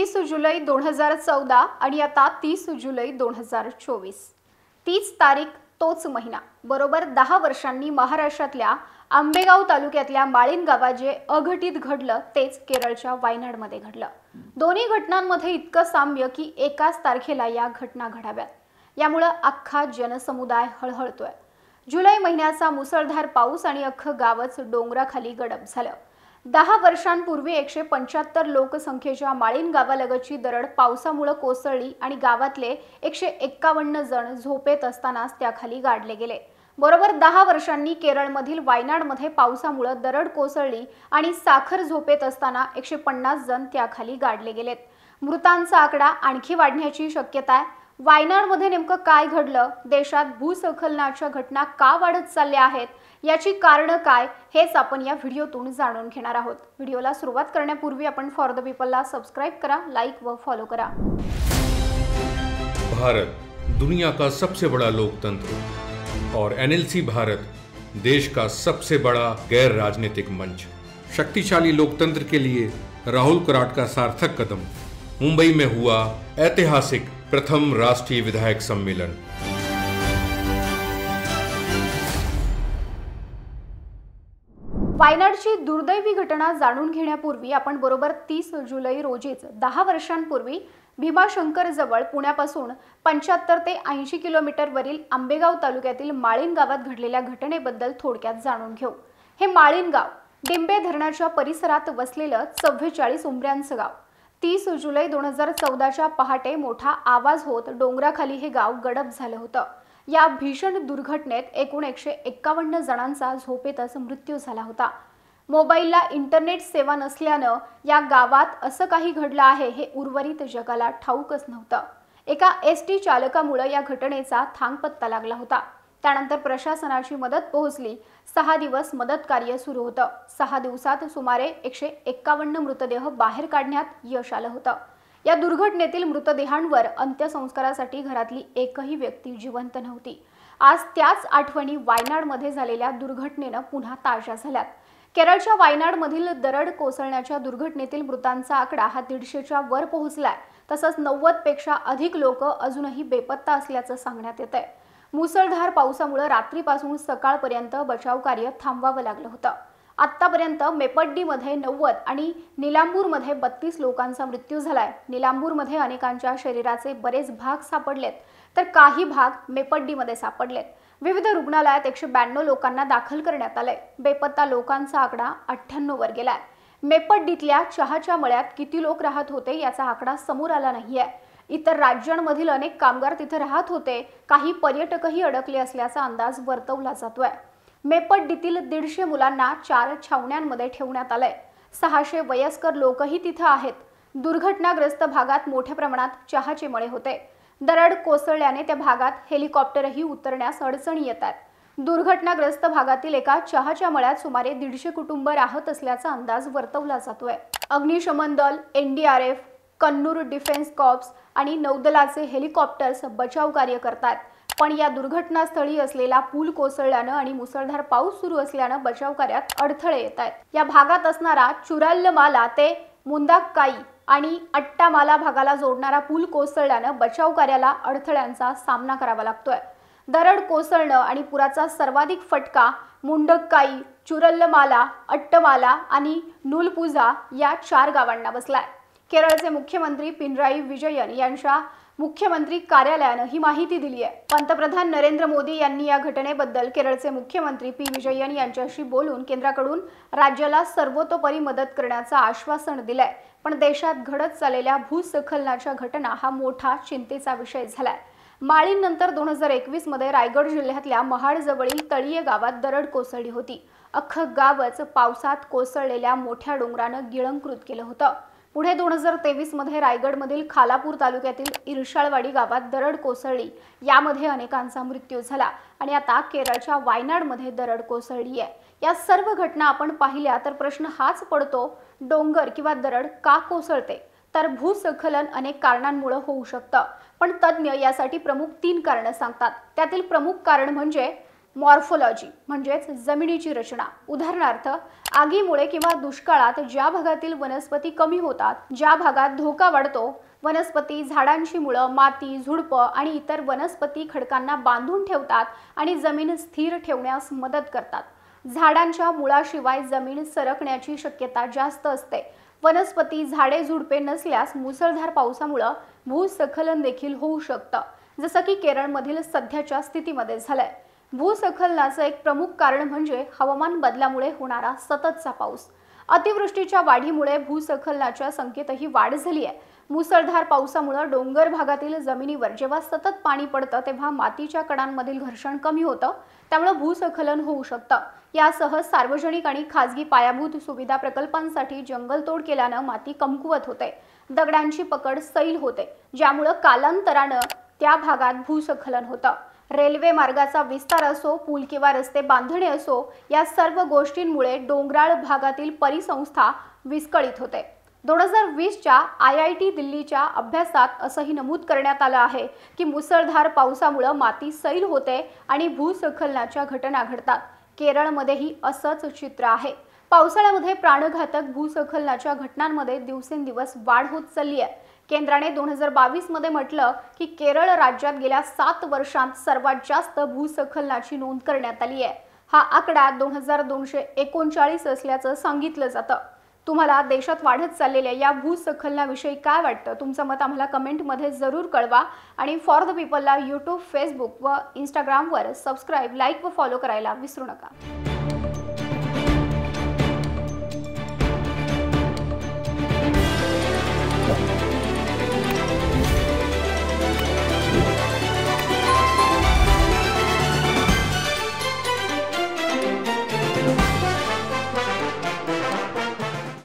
20 जुलै 2014 आणि आता 30 जुलै 2024। तीच तारीख तोच महिना बरोबर 10 वर्षांनी महाराष्ट्रातल्या आंबेगाव तालुक्यातल्या माळीण गावात जे अघटित घडलं तेच केरळच्या वायनाडमध्ये घडलं। दोन्ही घटनांमध्ये इतकं साम्य की एकाच तारखेला या घटना घडाव्यात, यामुळे अख्खा जनसमुदाय हळहळतोय। जुलै महिन्याचा मुसळधार पाऊस आणि अख्खं गावच डोंगराखाली गडप झालं। 10 वर्षांपूर्वी 175 लोकसंख्येच्या माळीण गावालगतची दरड पावसामुळे कोसळली आणि गावातले 151 जण झोपेत असतानाच त्याखाली गाडले गेले। बरोबर 10 वर्षांनी केरळमधील वायनाडमध्ये पावसामुळे दरड कोसळली आणि साखर झोपेत असताना 150 जण त्याखाली गाडले गेलेत। मृतांचा आकडा आणखी वाढण्याची शक्यता आहे। वायनाडमध्ये नेमकं काय घडलं, देशात भूस्खलनाच्या घटना का वाढत चालल्या आहेत, याची कारणं काय, हेच आपण या व्हिडिओतून जाणून घेणार आहोत। व्हिडिओला सुरुवात करण्यापूर्वी आपण फॉर द पीपलला सबस्क्राइब करा, लाइक व फॉलो करा। भारत दुनिया का सबसे बड़ा लोकतंत्र और एनएलसी भारत देश का सबसे बड़ा गैर राजनीतिक मंच। शक्तिशाली लोकतंत्र के लिए राहुल कराट का सार्थक कदम। मुंबई में हुआ ऐतिहासिक प्रथम राष्ट्रीय विधायक सम्मेलन। वायनाडची दुर्दैवी घटना जाणून घेण्यापूर्वी आपण बरोबर 30 जुलै रोजीच 10 वर्षांपूर्वी भीमाशंकर जवळ पुण्यापासून 75 ते 80 किलोमीटरवरील आंबेगाव तालुक्यातील माळीण गावात घडलेल्या घटनेबद्दल थोडक्यात जाणून घेऊ। हे माळीण गाव डिंबे धरणाच्या परिसरात वसलेलं 44 उंबऱ्यांचं गाव। 30 जुलै 2014च्या पहाटे मोठा आवाज होत डोंगराखाली हे गाव गडप झालं होतं। या भीषण दुर्घटनेत एकूण 151 जणांचा झोपेतच मृत्यू झाला होता। मोबाईलला इंटरनेट सेवा नसल्यानं या गावात असं काही घडलं आहे हे उर्वरित जगाला ठाऊकच नव्हतं। एका एसटी चालकामुळे या घटनेचा थांगपत्ता लागला होता। त्यानंतर प्रशासनाची मदत पोहोचली। 6 दिवस मदत कार्य सुरू होतं। 6 दिवसात सुमारे 151 मृतदेह बाहेर काढण्यात यश आलं होतं। या दुर्घटनेतील मृतदेहांवर अंत्यसंस्कारासाठी घरातली एकही व्यक्ती जिवंत नव्हती। आज त्याच आठवणी वायनाडमध्ये झालेल्या दुर्घटनेनं पुन्हा ताज्या झाल्यात। केरळच्या वायनाडमधील दरड कोसळण्याच्या दुर्घटनेतील मृतांचा आकडा हा 150च्या वर पोहोचलाय। तसंच 90 पेक्षा अधिक लोक अजूनही बेपत्ता असल्याचं सांगण्यात येतंय। मुसळधार पावसामुळे रात्रीपासून सकाळपर्यंत बचाव कार्य थांबवावं लागलं होतं। आतापर्यंत मेपड्डीमध्ये 90 आणि निलांबूरमध्ये 32 लोकांचा मृत्यू झालाय। निलांबूरमध्ये अनेकांच्या शरीराचे बरेच भाग सापडलेत, तर काही भाग मेपड्डीमध्ये सापडलेत। विविध रुग्णालयात 192 लोकांना दाखल करण्यात आलंय। बेपत्ता लोकांचा आकडा 98 वर गेलाय। मेपड्डीतल्या चहाच्या मळ्यात किती लोक राहत होते याचा आकडा समोर आला नाहीये। इतर राज्यांमधील अनेक कामगार तिथे राहत होते। काही पर्यटकही अडकले असल्याचा अंदाज वर्तवला जातोय। मेपड्डीतील 150 मुलांना 4 छावण्यांमध्ये ठेवण्यात आलंय। 600 वयस्कर लोकही तिथे आहेत। दुर्घटनाग्रस्त भागात मोठ्या प्रमाणात चहाचे मळे होते। दरड कोसळल्याने त्या भागात हेलिकॉप्टरही उतरण्यास अडचणी येतात। दुर्घटनाग्रस्त भागातील एका चहाच्या मळ्यात सुमारे 150 कुटुंब राहत असल्याचा अंदाज वर्तवला जातोय। अग्निशमन दल, एनडीआरएफ, कन्नूर डिफेन्स कॉर्प्स आणि नौदलाचे हेलिकॉप्टर्स बचाव कार्य करतात। पण या दुर्घटनास्थळी असलेला पूल कोसळल्यानं आणि मुसळधार पाऊस सुरू असल्यानं बचाव कार्यात अडथळे येत आहेत। या भागात असणारा चुराल्लमाला ते मुंदाक्काई आणि अट्टामाला भागाला जोडणारा पूल कोसळल्यानं बचाव कार्याला अडथळ्यांचा सामना करावा लागतोय। दरड कोसळणं आणि पुराचा सर्वाधिक फटका मुंडक्काई, चुरल्लमाला, अट्टमाला आणि नूलपुझा या 4 गावांना बसलाय। केरळचे मुख्यमंत्री पिनराई विजयन यांच्या मुख्यमंत्री कार्यालयानं ही माहिती दिली आहे। पंतप्रधान नरेंद्र मोदी यांनी या घटनेबद्दल केरळचे मुख्यमंत्री पी विजयन यांच्याशी बोलून केंद्राकडून राज्याला सर्वतोपरी मदत करण्याचं आश्वासन दिलंय। पण देशात घडत चाललेल्या भूस्खलनाच्या घटना हा मोठा चिंतेचा विषय झालाय। माळीणनंतर 2021 मध्ये रायगड जिल्ह्यातल्या महाडजवळील तळीये गावात दरड कोसळली होती। अख्खं गावच पावसात कोसळलेल्या मोठ्या डोंगरानं गिळंकृत केलं होतं। पुढे 2023 मध्ये रायगडमधील खालापूर तालुक्यातील इरशाळवाडी गावात दरड कोसळली। यामध्ये अनेकांचा मृत्यू झाला आणि आता केरळच्या वायनाडमध्ये दरड कोसळली आहे। या सर्व घटना आपण पाहिल्या तर प्रश्न हाच पडतो, डोंगर किंवा दरड का कोसळते? तर भूस्खलन अनेक कारणांमुळे होऊ शकतं, पण तज्ञ यासाठी प्रमुख 3 कारणं सांगतात। त्यातील प्रमुख कारण म्हणजे मॉर्फोलॉजी म्हणजेच जमिनीची रचना। उदाहरणार्थ, आगीमुळे किंवा दुष्काळात ज्या भागातील वनस्पती कमी होतात, ज्या भागात धोका वाढतो, वनस्पती झाडांची मुळं माती, झुडपं आणि इतर वनस्पती खडकांना बांधून ठेवतात आणि जमीन स्थिर ठेवण्यास मदत करतात। झाडांच्या मुळाशिवाय जमीन सरकण्याची शक्यता जास्त असते। वनस्पती, झाडे, झुडपे नसल्यास मुसळधार पावसामुळे भूस्खलन देखील होऊ शकतं, जसं की केरळमधील सध्याच्या स्थितीमध्ये झालंय। भूस्खलनाचं एक प्रमुख कारण म्हणजे हवामान बदलामुळे होणारा सततचा पाऊस। अतिवृष्टीच्या वाढीमुळे भूस्खलनाच्या संख्येतही वाढ झाली आहे। मुसळधार पावसामुळे डोंगर भागातील जमिनीवर जेव्हा सतत पाणी पडतं तेव्हा मातीच्या कणांमधील घर्षण कमी होतं, त्यामुळे भूस्खलन होऊ शकतं। यासह सार्वजनिक आणि खासगी पायाभूत सुविधा प्रकल्पांसाठी जंगलतोड केल्यानं माती कमकुवत होते, दगडांची पकड सैल होते, ज्यामुळे कालांतरानं त्या भागात भूस्खलन होतं। रेल्वे मार्गाचा विस्तार असो, पूल किंवा रस्ते बांधणे असो, या सर्व गोष्टींमुळे डोंगराळ भागातील परिसंस्था विस्कळीत होते। 2020च्या IIT दिल्लीच्या अभ्यासात असंही नमूद करण्यात आलं आहे की मुसळधार पावसामुळे माती सैल होते आणि भूस्खलनाच्या घटना घडतात। केरळमध्येही असंच चित्र आहे। पावसाळ्यामध्ये प्राणघातक भूस्खलनाच्या घटनांमध्ये दिवसेंदिवस वाढ होत चालली आहे। केंद्राने 2022 मध्ये म्हटलं की केरळ राज्यात गेल्या 7 वर्षांत सर्वात जास्त भूस्खलनाची नोंद करण्यात आली आहे। हा आकडा 2239 असल्याचं सांगितलं जातं। तुम्हाला देशात वाढत चाललेल्या या भूस्खलनाविषयी काय वाटतं? तुमचं मत आम्हाला कमेंटमध्ये जरूर कळवा आणि फॉर द पीपलला YouTube, Facebook व Instagramवर सबस्क्राईब, लाईक व फॉलो करायला विसरू नका।